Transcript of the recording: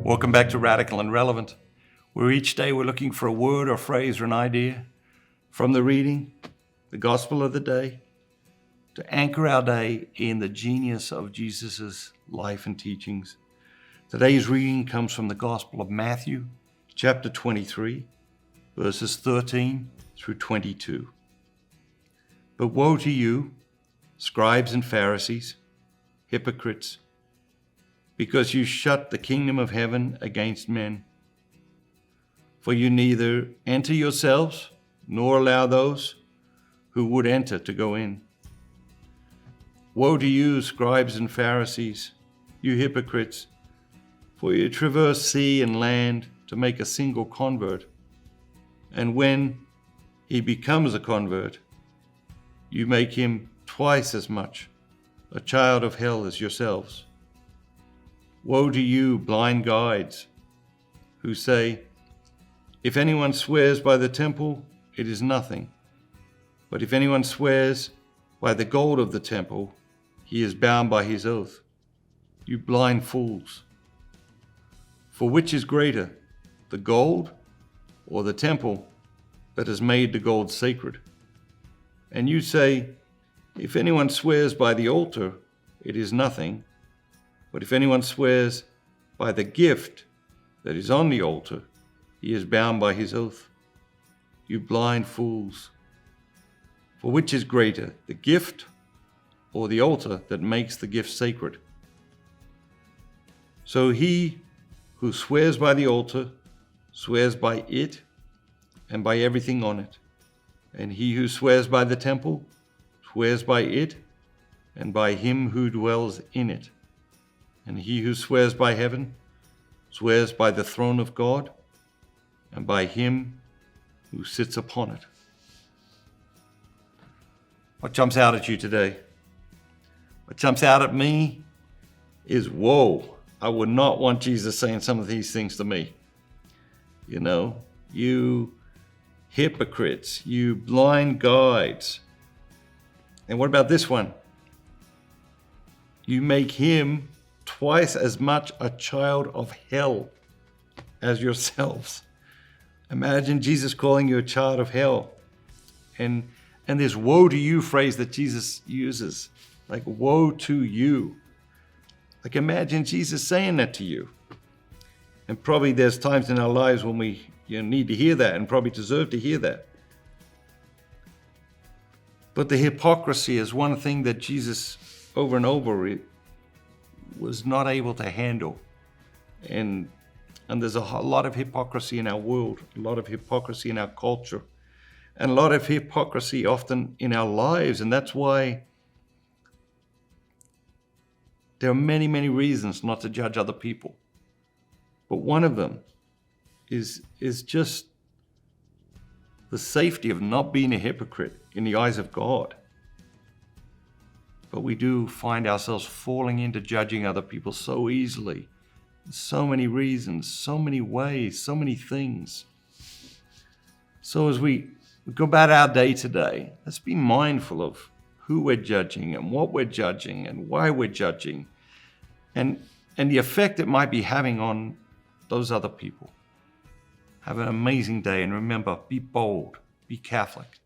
Welcome back to Radical and Relevant, where each day we're looking for a word or phrase or an idea from the reading, the gospel of the day, to anchor our day in the genius of Jesus' life and teachings. Today's reading comes from the Gospel of Matthew, chapter 23, verses 13 through 22. But woe to you, scribes and Pharisees, hypocrites, because you shut the kingdom of heaven against men. For you neither enter yourselves, nor allow those who would enter to go in. Woe to you, scribes and Pharisees, you hypocrites, for you traverse sea and land to make a single convert. And when he becomes a convert, you make him twice as much a child of hell as yourselves. Woe to you, blind guides, who say, if anyone swears by the temple, it is nothing. But if anyone swears by the gold of the temple, he is bound by his oath. You blind fools. For which is greater, the gold or the temple that has made the gold sacred? And you say, if anyone swears by the altar, it is nothing. But if anyone swears by the gift that is on the altar, he is bound by his oath. You blind fools. For which is greater, the gift or the altar that makes the gift sacred? So he who swears by the altar swears by it and by everything on it. And he who swears by the temple swears by it and by him who dwells in it. And he who swears by heaven swears by the throne of God and by him who sits upon it. What jumps out at you today? What jumps out at me is, whoa, I would not want Jesus saying some of these things to me. You know, you hypocrites, you blind guides. And what about this one? You make him twice as much a child of hell as yourselves. Imagine Jesus calling you a child of hell. And this woe to you phrase that Jesus uses, like woe to you. Like imagine Jesus saying that to you. And probably there's times in our lives when we need to hear that and probably deserve to hear that. But the hypocrisy is one thing that Jesus over and over was not able to handle. And there's a lot of hypocrisy in our world, a lot of hypocrisy in our culture, and a lot of hypocrisy often in our lives. And that's why there are many, many reasons not to judge other people. But one of them is just the safety of not being a hypocrite in the eyes of God. But we do find ourselves falling into judging other people so easily. So many reasons, so many ways, so many things. So as we go about our day today, let's be mindful of who we're judging and what we're judging and why we're judging and the effect it might be having on those other people. Have an amazing day, and remember, be bold, be Catholic.